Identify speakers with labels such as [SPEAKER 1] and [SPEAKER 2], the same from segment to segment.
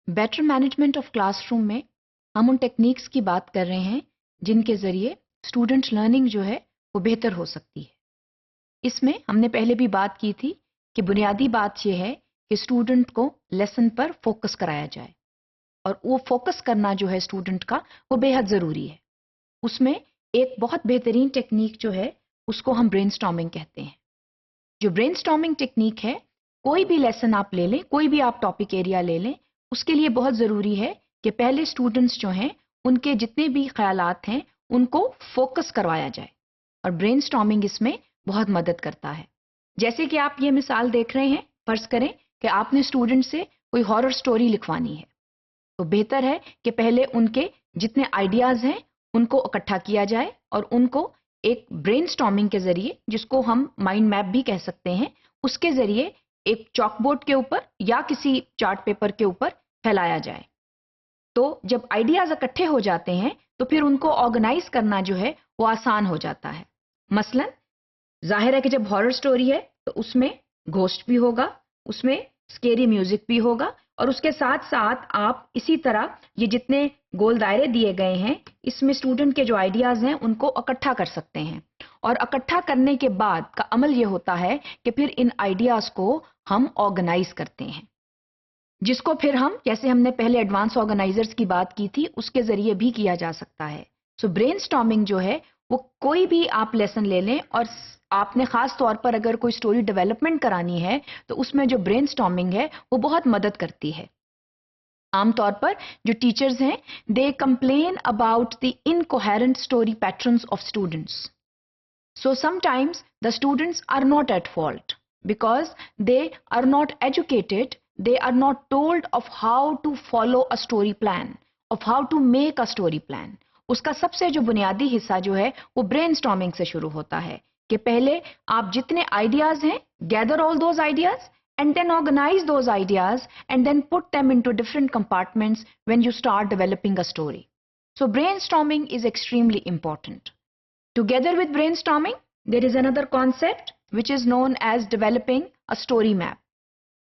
[SPEAKER 1] Better management of class room میں ہم ان techniques کی بات کر رہے ہیں جن کے ذریعے اسٹوڈنٹ لرننگ جو ہے وہ بہتر ہو سکتی ہے۔ اس میں ہم نے پہلے بھی بات کی تھی کہ بنیادی بات یہ ہے کہ اسٹوڈنٹ کو لیسن پر فوکس کرایا جائے، اور وہ فوکس کرنا جو ہے اسٹوڈنٹ کا وہ بے حد ضروری ہے۔ اس میں ایک بہت بہترین ٹیکنیک جو ہے اس کو ہم برین اسٹارمنگ کہتے ہیں۔ جو برین اسٹارمنگ ٹیکنیک ہے، کوئی بھی لیسن آپ لے لیں، کوئی بھی آپ ٹاپک ایریا لے لیں، اس کے لیے بہت ضروری ہے کہ پہلے اسٹوڈنٹس جو ہیں ان کے جتنے بھی خیالات ہیں ان کو فوکس کروایا جائے، اور برین اسٹارمنگ اس میں بہت مدد کرتا ہے۔ جیسے کہ آپ یہ مثال دیکھ رہے ہیں، فرض کریں کہ آپ نے اسٹوڈنٹ سے کوئی ہارر سٹوری لکھوانی ہے، تو بہتر ہے کہ پہلے ان کے جتنے آئیڈیاز ہیں ان کو اکٹھا کیا جائے اور ان کو ایک برین اسٹارمنگ کے ذریعے، جس کو ہم مائنڈ میپ بھی کہہ سکتے ہیں، اس کے ذریعے ایک چاک بورڈ کے اوپر یا کسی چارٹ پیپر کے اوپر پھیلایا جائے۔ تو جب آئیڈیاز اکٹھے ہو جاتے ہیں تو پھر ان کو آرگنائز کرنا جو ہے وہ آسان ہو جاتا ہے۔ مثلا ظاہر ہے کہ جب ہارر سٹوری ہے تو اس میں گھوسٹ بھی ہوگا، اس میں اسکیری میوزک بھی ہوگا، اور اس کے ساتھ ساتھ آپ اسی طرح یہ جتنے گول دائرے دیے گئے ہیں اس میں اسٹوڈنٹ کے جو آئیڈیاز ہیں ان کو اکٹھا کر سکتے ہیں، اور اکٹھا کرنے کے بعد کا عمل یہ ہوتا ہے کہ پھر ان آئیڈیاز کو ہم آرگنائز کرتے ہیں، جس کو پھر ہم، جیسے ہم نے پہلے ایڈوانس آرگنائزرز کی بات کی تھی، اس کے ذریعے بھی کیا جا سکتا ہے۔ سو برین اسٹارمنگ جو ہے وہ کوئی بھی آپ لیسن لے لیں، اور آپ نے خاص طور پر اگر کوئی سٹوری ڈیولپمنٹ کرانی ہے تو اس میں جو برین اسٹارمنگ ہے وہ بہت مدد کرتی ہے۔ عام طور پر جو ٹیچرز ہیں they complain about the incoherent story patterns of students. So sometimes the students are not at fault because they are not educated, they are not told of how to follow a story plan, of how to make a story plan. اس کا سب سے جو بنیادی حصہ جو ہے وہ brain storming سے شروع ہوتا ہے کہ پہلے آپ جتنے آئیڈیاز ہیں گیدر all those ideas and then organize those ideas and then put them into different compartments when you start developing a story. So brainstorming is extremely important. Together with brainstorming, there is another concept which is known as developing a story map.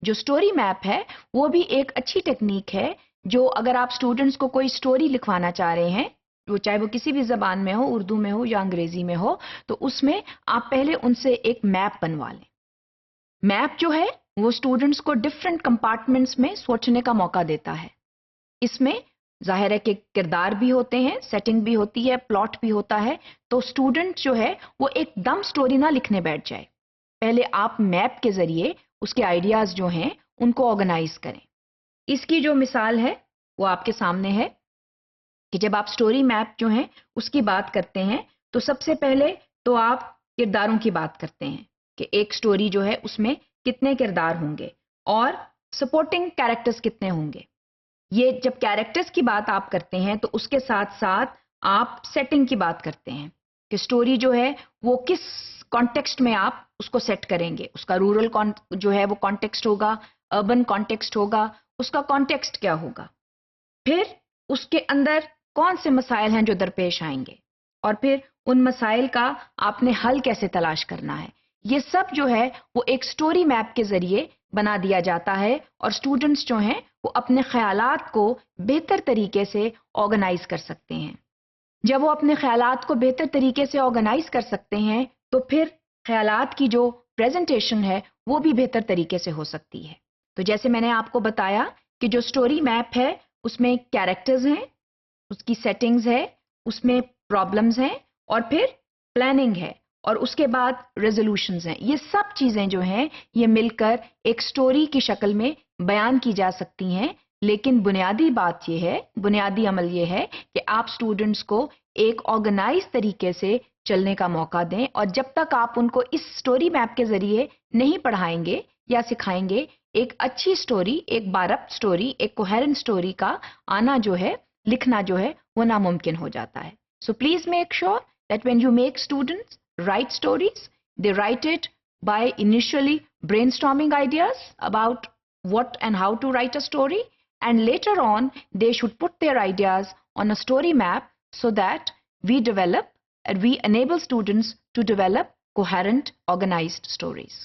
[SPEAKER 1] جو story map ہے وہ بھی ایک اچھی technique ہے، جو اگر آپ اسٹوڈنٹس کو کوئی اسٹوری لکھوانا چاہ رہے ہیں، وہ چاہے وہ کسی بھی زبان میں ہو، اردو میں ہو یا انگریزی میں ہو، تو اس میں آپ پہلے ان سے ایک میپ بنوا لیں۔ میپ جو ہے وہ اسٹوڈنٹس کو ڈفرینٹ کمپارٹمنٹس میں سوچنے کا موقع دیتا ہے۔ اس میں ظاہر ہے کہ کردار بھی ہوتے ہیں، سیٹنگ بھی ہوتی ہے، پلاٹ بھی ہوتا ہے، تو اسٹوڈنٹ جو ہے وہ ایک دم سٹوری نہ لکھنے بیٹھ جائے، پہلے آپ میپ کے ذریعے اس کے آئیڈیاز جو ہیں ان کو آرگنائز کریں۔ اس کی جو مثال ہے وہ آپ کے سامنے ہے کہ جب آپ سٹوری میپ جو ہیں اس کی بات کرتے ہیں تو سب سے پہلے تو آپ کرداروں کی بات کرتے ہیں کہ ایک سٹوری جو ہے اس میں کتنے کردار ہوں گے اور سپورٹنگ کیریکٹرز کتنے ہوں گے۔ یہ جب کیریکٹرز کی بات آپ کرتے ہیں تو اس کے ساتھ ساتھ آپ سیٹنگ کی بات کرتے ہیں کہ سٹوری جو ہے وہ کس کانٹیکسٹ میں آپ اس کو سیٹ کریں گے، اس کا رورل جو ہے وہ کانٹیکسٹ ہوگا، اربن کانٹیکسٹ ہوگا، اس کا کانٹیکسٹ کیا ہوگا، پھر اس کے اندر کون سے مسائل ہیں جو درپیش آئیں گے، اور پھر ان مسائل کا آپ نے حل کیسے تلاش کرنا ہے۔ یہ سب جو ہے وہ ایک سٹوری میپ کے ذریعے بنا دیا جاتا ہے، اور سٹوڈنٹس جو ہیں وہ اپنے خیالات کو بہتر طریقے سے آرگنائز کر سکتے ہیں۔ جب وہ اپنے خیالات کو بہتر طریقے سے آرگنائز کر سکتے ہیں تو پھر خیالات کی جو پریزنٹیشن ہے وہ بھی بہتر طریقے سے ہو سکتی ہے۔ تو جیسے میں نے آپ کو بتایا کہ جو سٹوری میپ ہے اس میں کیریکٹرز ہیں، اس کی سیٹنگز ہے، اس میں پرابلمز ہیں، اور پھر پلاننگ ہے، اور اس کے بعد ریزولوشنز ہیں۔ یہ سب چیزیں جو ہیں یہ مل کر ایک سٹوری کی شکل میں بیان کی جا سکتی ہیں، لیکن بنیادی بات یہ ہے، بنیادی عمل یہ ہے کہ آپ سٹوڈنٹس کو ایک آرگنائز طریقے سے چلنے کا موقع دیں، اور جب تک آپ ان کو اس سٹوری میپ کے ذریعے نہیں پڑھائیں گے یا سکھائیں گے، ایک اچھی سٹوری، ایک باربط سٹوری، ایک کوہیرنٹ سٹوری کا آنا جو ہے، لکھنا جو ہے وہ ناممکن ہو جاتا ہے۔ So please make sure that when you make students write stories, they write it by initially brainstorming ideas about what and how to write a story, and later on they should put their ideas on a story map so that we develop and we enable students to develop coherent, organized stories.